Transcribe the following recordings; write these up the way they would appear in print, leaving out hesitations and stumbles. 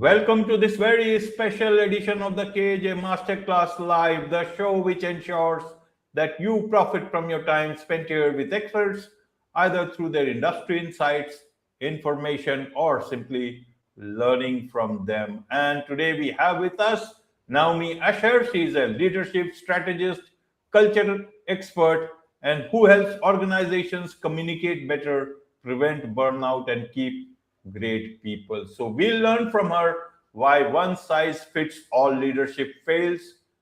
Welcome to this very special edition of the KAJ Masterclass Live, the show which ensures that you profit from your time spent here with experts, either through their industry insights, information, or simply learning from them. And today we have with us Naomi Asher. She is a leadership strategist, culture expert, and who helps organizations communicate better, prevent burnout, and keep great people. So we'll learn from her why one size fits all leadership fails,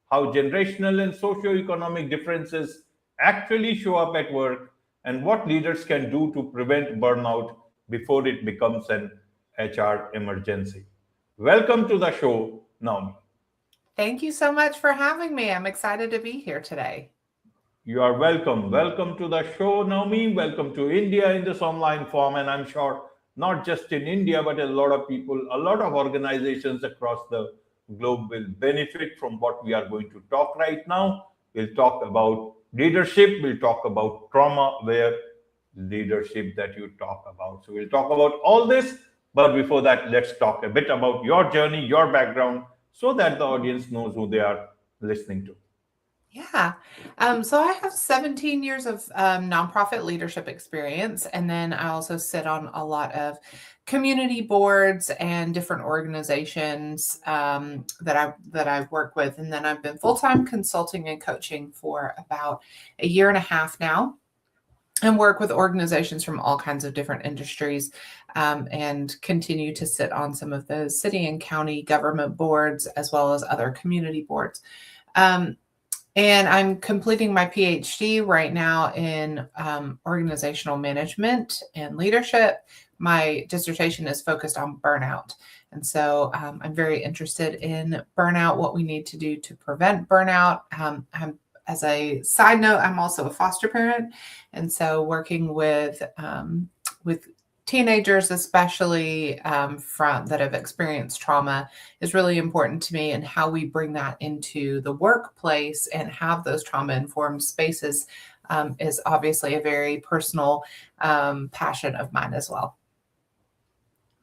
how generational and socio-economic differences actually show up at work, and what leaders can do to prevent burnout before it becomes an HR emergency. Welcome to the show, Naomi. Thank you so much for having me. I'm excited to be here today. You are welcome. Welcome to the show, Naomi. Welcome to India in this online form. And I'm sure not just in India, but a lot of people, a lot of organizations across the globe will benefit from what we are going to talk right now. We'll talk about leadership, we'll talk about trauma aware leadership that you talk about. So we'll talk about all this. But before that, let's talk a bit about your journey, your background, so that the audience knows who they are listening to. Yeah. So I have 17 years of nonprofit leadership experience. And then I also sit on a lot of community boards and different organizations that I work with. And then I've been full-time consulting and coaching for about a year and a half now, and work with organizations from all kinds of different industries, and continue to sit on some of those city and county government boards as well as other community boards. And I'm completing my PhD right now in organizational management and leadership. My dissertation is focused on burnout. And so I'm very interested in burnout, what we need to do to prevent burnout. As a side note, I'm also a foster parent. And so working with teenagers, especially that have experienced trauma, is really important to me, and how we bring that into the workplace and have those trauma-informed spaces is obviously a very personal passion of mine as well.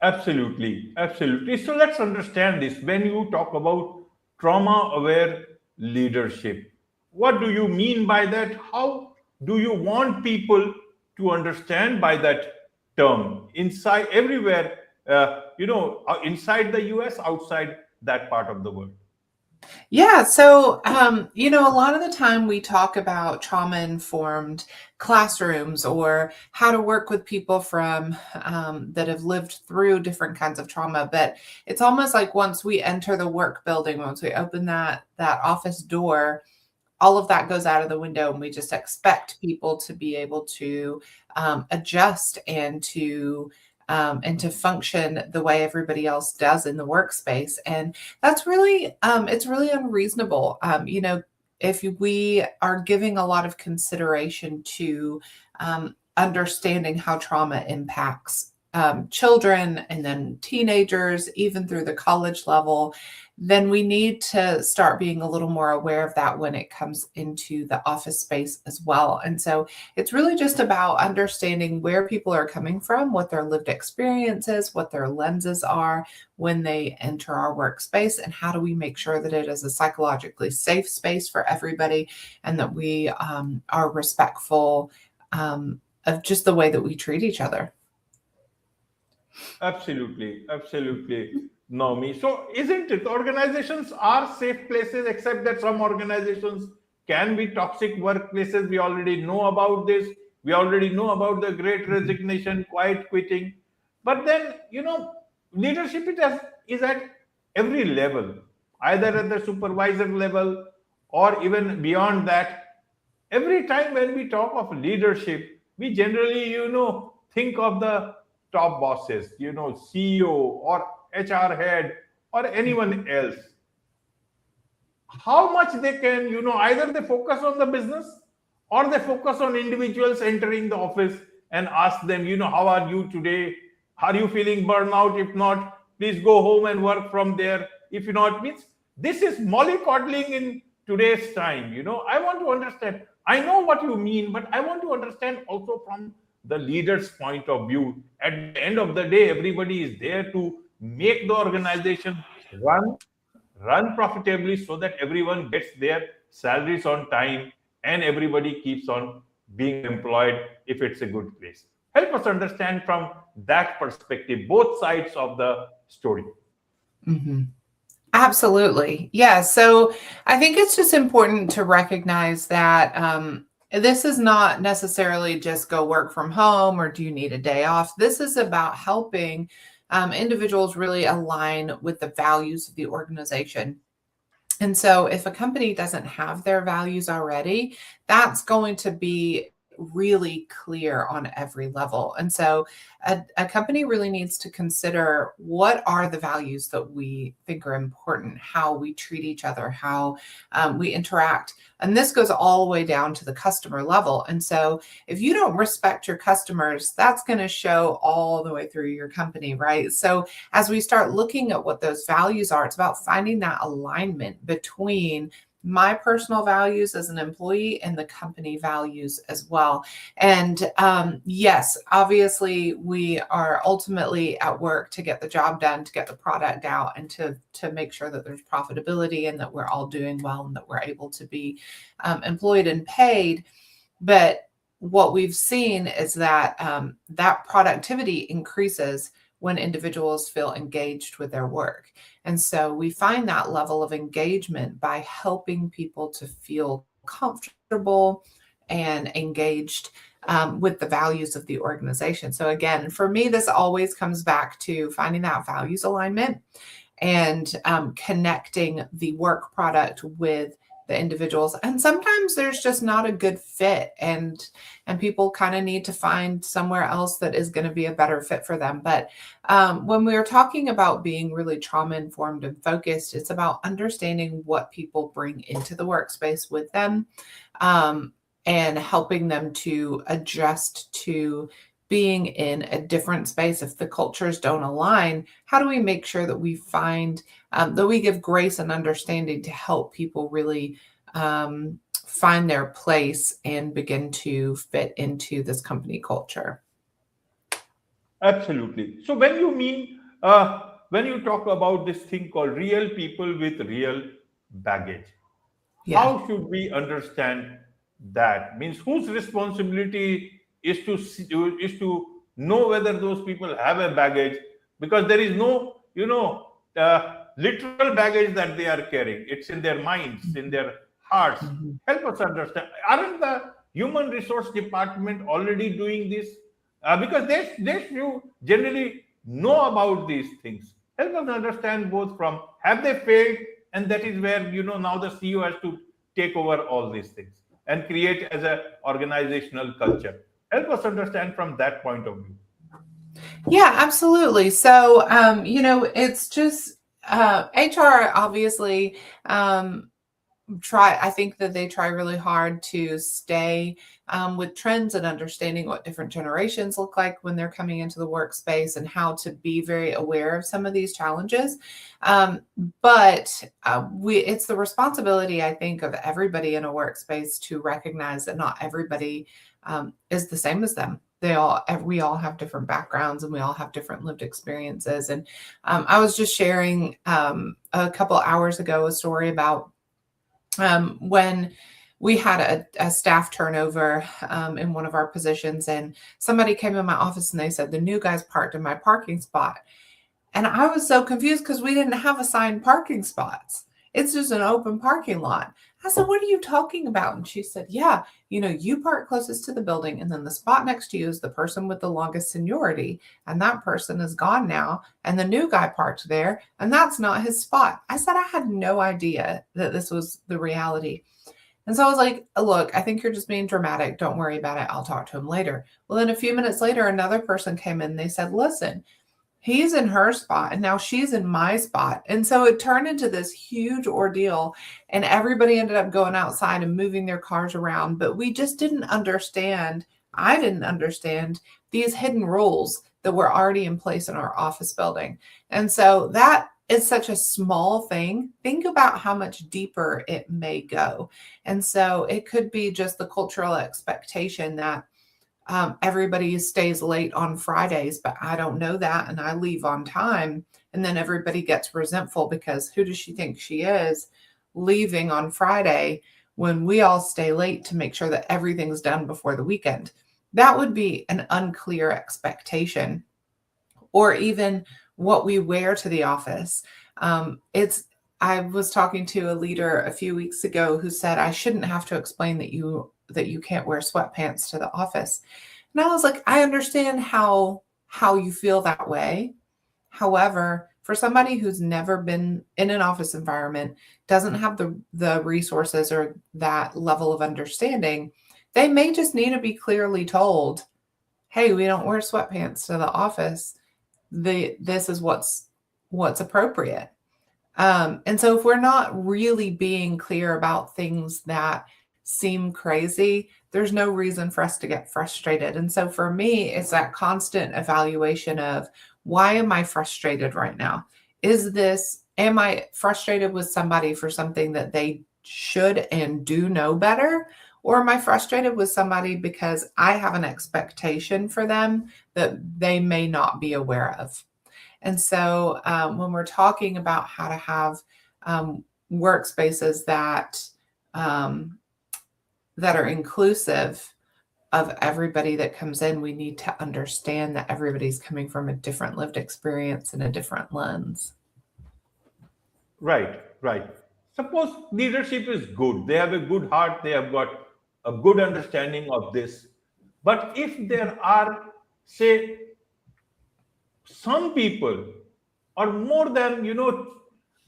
Absolutely, absolutely. So let's understand this. When you talk about trauma aware leadership, what do you mean by that? How do you want people to understand by that term inside everywhere, inside the US, outside that part of the world? Yeah. So, a lot of the time we talk about trauma-informed classrooms, or how to work with people from that have lived through different kinds of trauma. But it's almost like once we enter the work building, once we open that office door, all of that goes out of the window, and we just expect people to be able to adjust and to function the way everybody else does in the workspace. And that's really, it's really unreasonable. If we are giving a lot of consideration to understanding how trauma impacts children and then teenagers, even through the college level, then we need to start being a little more aware of that when it comes into the office space as well. And so it's really just about understanding where people are coming from, what their lived experience is, what their lenses are when they enter our workspace, and how do we make sure that it is a psychologically safe space for everybody, and that we are respectful of just the way that we treat each other. Absolutely, absolutely, Naomi. So, isn't it organizations are safe places, except that some organizations can be toxic workplaces? We already know about this. We already know about the great resignation, quiet quitting. But then, leadership is at every level, either at the supervisor level or even beyond that. Every time when we talk of leadership, we generally, think of the top bosses, CEO or HR head or anyone else. How much they can, either they focus on the business, or they focus on individuals entering the office and ask them, how are you today? Are you feeling burnout? If not, please go home and work from there. If not, means this is mollycoddling in today's time. I want to understand. I know what you mean, but I want to understand also from the leader's point of view. At the end of the day, everybody is there to make the organization run profitably so that everyone gets their salaries on time and everybody keeps on being employed if it's a good place. Help us understand from that perspective both sides of the story. Mhm. Absolutely. Yeah. So I think it's just important to recognize that this is not necessarily just go work from home or do you need a day off. This is about helping individuals really align with the values of the organization. And so if a company doesn't have their values already, that's going to be really clear on every level. And so a company really needs to consider what are the values that we think are important, how we treat each other, how we interact. And this goes all the way down to the customer level. And so if you don't respect your customers, that's going to show all the way through your company, right? So as we start looking at what those values are, it's about finding that alignment between my personal values as an employee and the company values as well. And yes, obviously, we are ultimately at work to get the job done, to get the product out, and to make sure that there's profitability and that we're all doing well and that we're able to be employed and paid. But what we've seen is that that productivity increases when individuals feel engaged with their work. And so we find that level of engagement by helping people to feel comfortable and engaged with the values of the organization. So again, for me, this always comes back to finding that values alignment and connecting the work product with the individuals. And sometimes there's just not a good fit, and people kind of need to find somewhere else that is going to be a better fit for them. But when we are talking about being really trauma informed and focused, it's about understanding what people bring into the workspace with them, and helping them to adjust to being in a different space. If the cultures don't align, how do we make sure that we find that we give grace and understanding to help people really find their place and begin to fit into this company culture? Absolutely. So when you talk about this thing called real people with real baggage, Yeah. how should we understand that? Means whose responsibility is is to know whether those people have a baggage, because there is no literal baggage that they are carrying. It's in their minds, in their hearts. Mhm. Help us understand. Aren't the human resource department already doing this? Because they should generally know about these things. Help us understand both from have they failed, and that is where now the CEO has to take over all these things and create as a organizational culture. Help us understand from that point of view. Yeah, absolutely. So, it's just HR obviously I think that they try really hard to stay with trends and understanding what different generations look like when they're coming into the workspace and how to be very aware of some of these challenges. But it's the responsibility, I think, of everybody in a workspace to recognize that not everybody is the same as them. We all have different backgrounds and we all have different lived experiences. And I was just sharing a couple hours ago a story about when we had a staff turnover in one of our positions, and somebody came in my office and they said, the new guys parked in my parking spot. And I was so confused because we didn't have assigned parking spots. It's just an open parking lot. I said, what are you talking about? And she said, yeah, you park closest to the building, and then the spot next to you is the person with the longest seniority. And that person is gone now. And the new guy parked there, and that's not his spot. I said, I had no idea that this was the reality. And so I was like, look, I think you're just being dramatic. Don't worry about it. I'll talk to him later. Well, then a few minutes later, another person came in. They said, listen, he's in her spot and now she's in my spot. And so it turned into this huge ordeal, and everybody ended up going outside and moving their cars around. But we just didn't understand. I didn't understand these hidden rules that were already in place in our office building. And so that is such a small thing. Think about how much deeper it may go. And so it could be just the cultural expectation that everybody stays late on Fridays, but I don't know that, and I leave on time. And then everybody gets resentful because who does she think she is leaving on Friday when we all stay late to make sure that everything's done before the weekend? That would be an unclear expectation. Or even what we wear to the office. I was talking to a leader a few weeks ago who said I shouldn't have to explain that you can't wear sweatpants to the office. And I was like, I understand how you feel that way. However, for somebody who's never been in an office environment, doesn't have the resources or that level of understanding, they may just need to be clearly told, hey, we don't wear sweatpants to the office. This is what's appropriate. And so if we're not really being clear about things that seem crazy, there's no reason for us to get frustrated. And so for me, it's that constant evaluation of, why am I frustrated right now? Am I frustrated with somebody for something that they should and do know better? Or am I frustrated with somebody because I have an expectation for them that they may not be aware of? And so when we're talking about how to have workspaces that are inclusive of everybody that comes in, we need to understand that everybody's coming from a different lived experience and a different lens. Right, right. Suppose leadership is good, they have a good heart, they have got a good understanding of this. But if there are, say, some people or more than,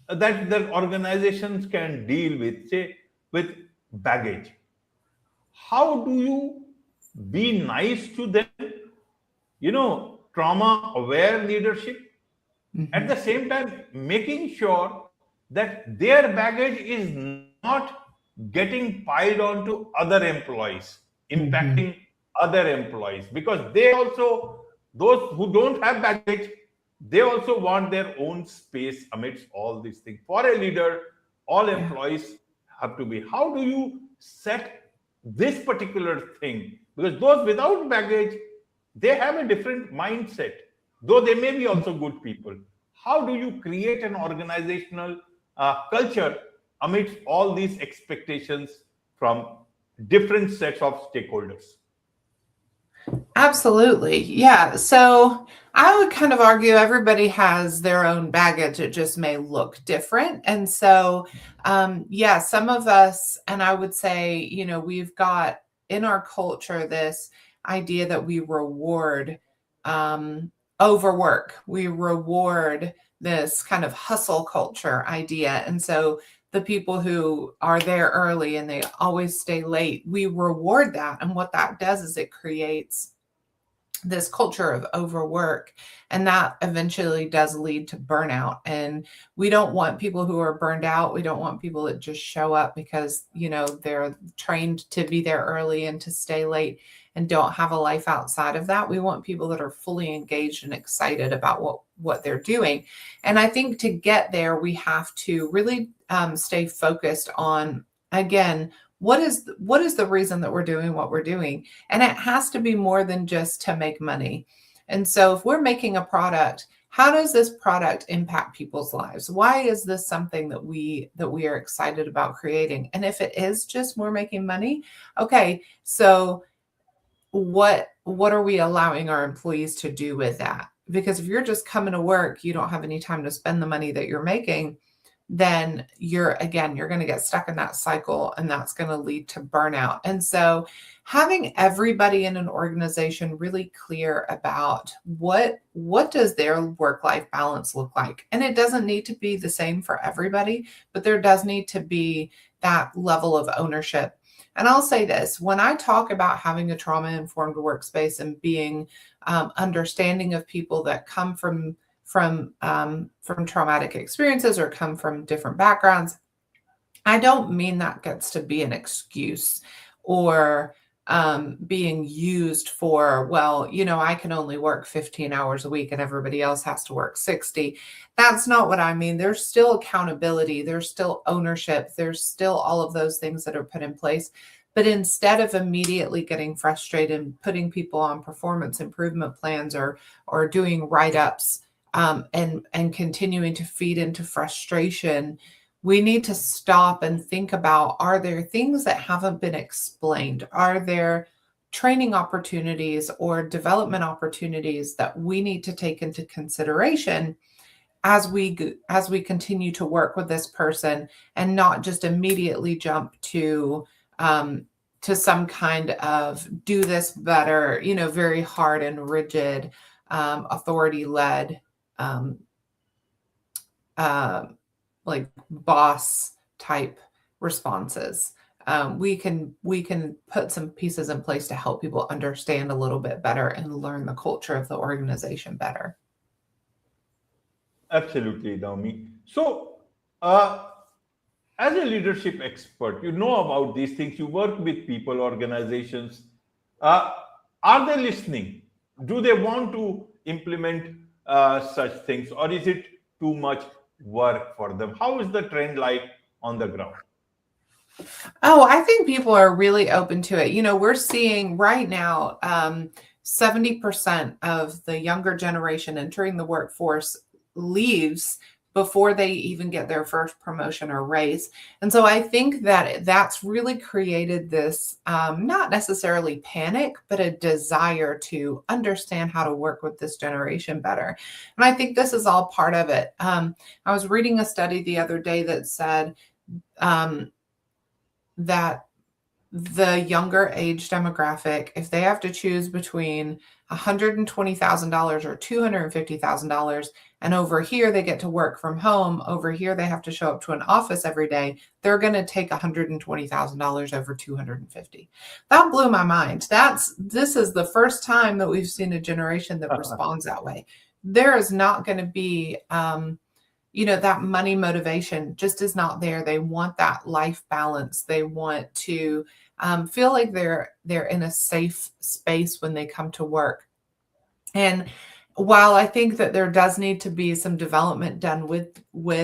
that organizations can deal with, say, with baggage, how do you be nice to them? Trauma aware leadership, at the same time making sure that their baggage is not getting piled onto other employees, impacting other employees, because they also, those who don't have baggage, they also want their own space amidst all these things. For a leader, all employees have to be. How do you set this particular thing? Because those without baggage, they have a different mindset, though they may be also good people. How do you create an organizational culture amidst all these expectations from different sets of stakeholders? Absolutely. Yeah. So I would kind of argue everybody has their own baggage. It just may look different. And so, some of us, and I would say, we've got in our culture this idea that we reward overwork. We reward this kind of hustle culture idea. And so the people who are there early and they always stay late, we reward that. And what that does is it creates this culture of overwork, and that eventually does lead to burnout. And we don't want people who are burned out. We don't want people that just show up because, they're trained to be there early and to stay late and don't have a life outside of that. We want people that are fully engaged and excited about what they're doing. And I think to get there, we have to really stay focused on, again, what is the reason that we're doing what we're doing? And it has to be more than just to make money. And so if we're making a product, how does this product impact people's lives? Why is this something that we are excited about creating? And if it is just we're making money, okay, so what are we allowing our employees to do with that? Because if you're just coming to work, you don't have any time to spend the money that you're making, then you're going to get stuck in that cycle, and that's going to lead to burnout. And so having everybody in an organization really clear about what does their work-life balance look like. And it doesn't need to be the same for everybody, but there does need to be that level of ownership. And I'll say this, when I talk about having a trauma-informed workspace and being understanding of people that come from traumatic experiences or come from different backgrounds, I don't mean that gets to be an excuse or being used for, I can only work 15 hours a week and everybody else has to work 60. That's not what I mean. There's still accountability. There's still ownership. There's still all of those things that are put in place. But instead of immediately getting frustrated and putting people on performance improvement plans or doing write-ups, and continuing to feed into frustration, we need to stop and think about, are there things that haven't been explained? Are there training opportunities or development opportunities that we need to take into consideration as we continue to work with this person, and not just immediately jump to some kind of do this better, very hard and rigid, authority led, um, like boss type responses. We can put some pieces in place to help people understand a little bit better and learn the culture of the organization better. Absolutely, Naomi. So, uh, as a leadership expert, you know about these things. You work with people, organizations. Uh, are they listening? Do they want to implement such things, or is it too much work for them? How is the trend like on the ground? Oh, I think people are really open to it. We're seeing right now, 70% of the younger generation entering the workforce leaves before they even get their first promotion or raise. And so I think that that's really created this, not necessarily panic, but a desire to understand how to work with this generation better. And I think this is all part of it. I was reading a study the other day that said, um, that the younger age demographic, if they have to choose between $120,000 or $250,000, and over here they get to work from home, over here they have to show up to an office every day, they're going to take $120,000 over 250. That blew my mind. This is the first time that we've seen a generation that responds that way. There is not going to be that money motivation just is not there. They want that life balance. They want to feel like they're in a safe space when they come to work. And while I think that there does need to be some development done with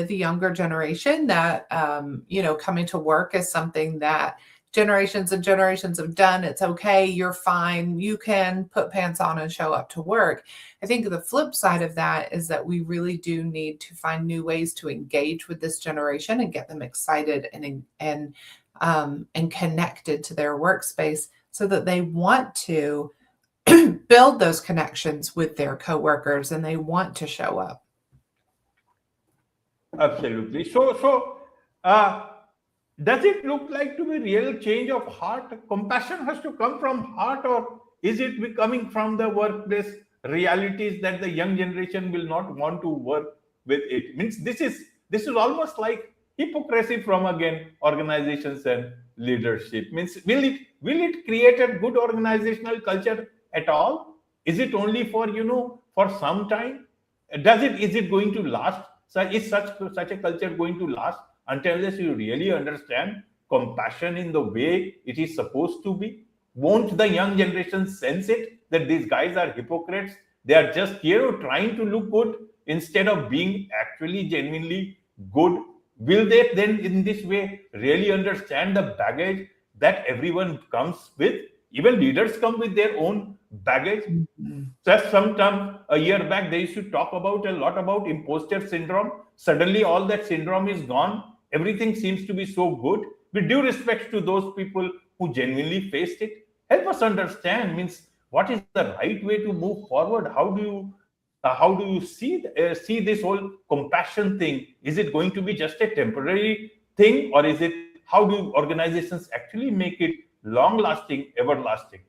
the younger generation, that coming to work is something that generations and generations have done. It's okay. You're fine. You can put pants on and show up to work. I think the flip side of that is that we really do need to find new ways to engage with this generation and get them excited and connected to their workspace, so that they want to build those connections with their coworkers and they want to show up. Absolutely. So, does it look like to be real change of heart? Compassion has to come from heart, or is it coming from the workplace realities that the young generation will not want to work with it? Means this is almost like hypocrisy from again organizations and leadership. Means will it create a good organizational culture at all? Is it only for for some time? Does it is it going to last? So is such a culture going to last until unless you really understand compassion in the way it is supposed to be? Won't the young generation sense it that these guys are hypocrites? They are just trying to look good instead of being actually genuinely good. Will they then in this way really understand the baggage that everyone comes with? Even leaders come with their own baggage. Mhm. Just some time a year back, they used to talk about a lot about imposter syndrome. Suddenly, all that syndrome is gone. Everything seems to be so good. With due respect to those people who genuinely faced it, help us understand. Means what is the right way to move forward? How do you see this whole compassion thing? Is it going to be just a temporary thing, or is it? How do organizations actually make it long lasting, everlasting?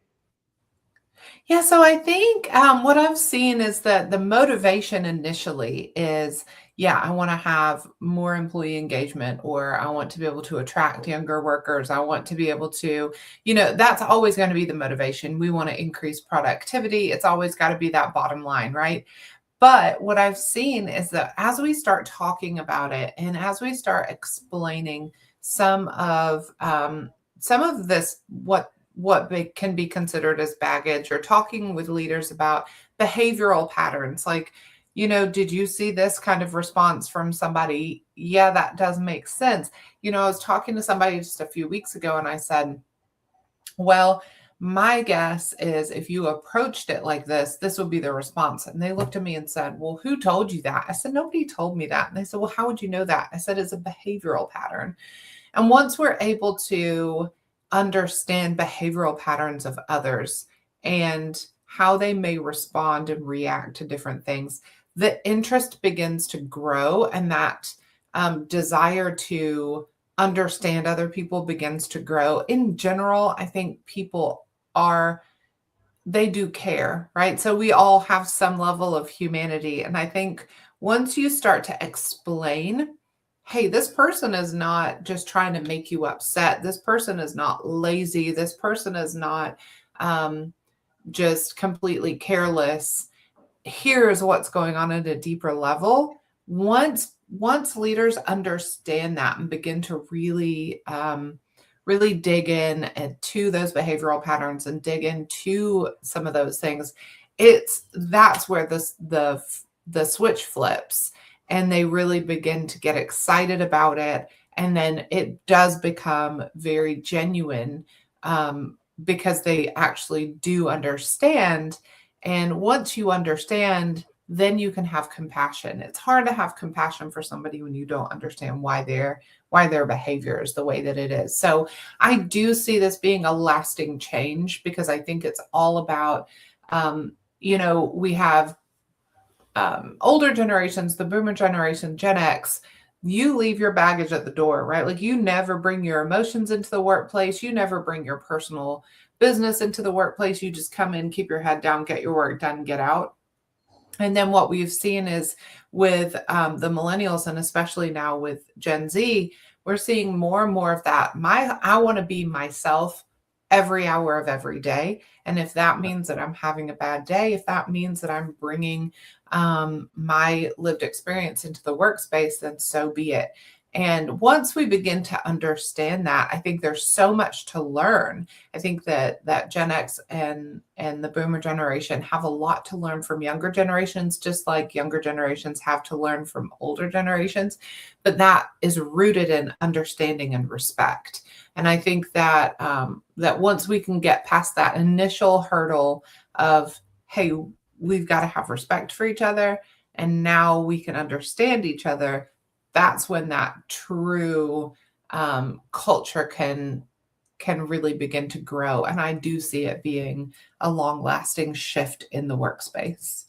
Yeah, so I think what I've seen is that the motivation initially is, yeah, I want to have more employee engagement, or I want to be able to attract younger workers. I want to be able to, that's always going to be the motivation. We want to increase productivity. It's always got to be that bottom line, right? But what I've seen is that as we start talking about it and as we start explaining some of this, can be considered as baggage, or talking with leaders about behavioral patterns, like, did you see this kind of response from somebody? Yeah, that does make sense. I was talking to somebody just a few weeks ago and I said, well, my guess is if you approached it like this would be the response. And they looked at me and said, well, who told you that? I said, nobody told me that. And they said, well, how would you know that? I said, it's a behavioral pattern. And once we're able to understand behavioral patterns of others and how they may respond and react to different things, the interest begins to grow, and that desire to understand other people begins to grow. In general, I think people they do care, right? So we all have some level of humanity. And I think once you start to explain, hey, this person is not just trying to make you upset. This person is not lazy. This person is not just completely careless. Here's what's going on at a deeper level. Once leaders understand that and begin to really dig in to those behavioral patterns and dig into some of those things, that's where the switch flips, and they really begin to get excited about it. And then it does become very genuine because they actually do understand. And once you understand, then you can have compassion. It's hard to have compassion for somebody when you don't understand why their behavior is the way that it is. So I do see this being a lasting change, because I think it's all about, we have older generations, the boomer generation, Gen X. You leave your baggage at the door, right? Like, you never bring your emotions into the workplace. You never bring your personal business into the workplace. You just come in, keep your head down, get your work done, get out. And then what we've seen is with the millennials, and especially now with Gen Z, we're seeing more and more of that. I want to be myself every hour of every day. And if that means that I'm having a bad day, if that means that I'm bringing my lived experience into the workspace, then so be it. And once we begin to understand that, I think there's so much to learn. I think that Gen X and the boomer generation have a lot to learn from younger generations, just like younger generations have to learn from older generations. But that is rooted in understanding and respect. And I think that that once we can get past that initial hurdle of, hey, we've got to have respect for each other, and now we can understand each other, that's when that true culture can really begin to grow. And I do see it being a long-lasting shift in the workspace.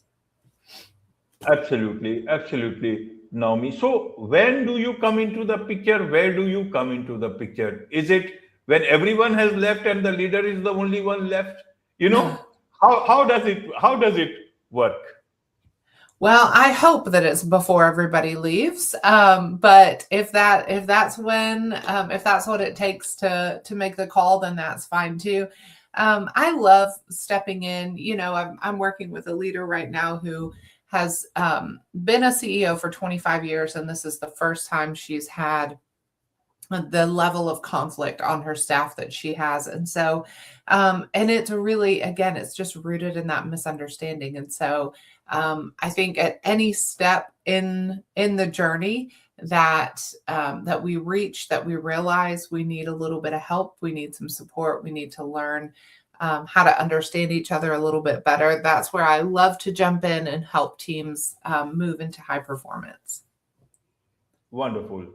Absolutely, absolutely, Naomi. So, when do you come into the picture? Where do you come into the picture? Is it when everyone has left and the leader is the only one left? How does it work? Well, I hope that it's before everybody leaves. But if that's what it takes to make the call, then that's fine too. I love stepping in. I'm working with a leader right now who has been a CEO for 25 years, and this is the first time she's had the level of conflict on her staff that she has. And so, and it's really, again, it's just rooted in that misunderstanding. And so I think at any step in the journey that we reach, that we realize we need a little bit of help, we need some support, we need to learn how to understand each other a little bit better. That's where I love to jump in and help teams move into high performance. Wonderful.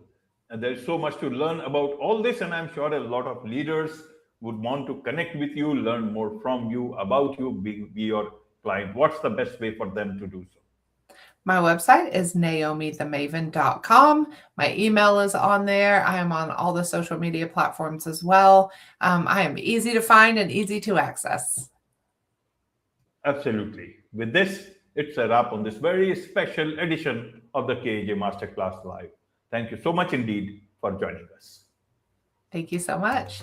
And there's so much to learn about all this, and I'm sure a lot of leaders would want to connect with you, learn more from you, about you, be your client. What's the best way for them to do so? My website is naomithemaven.com. My email is on there. I am on all the social media platforms as well. I am easy to find and easy to access. Absolutely. With this, it's a wrap on this very special edition of the KAJ Masterclass Live. Thank you so much indeed for joining us. Thank you so much.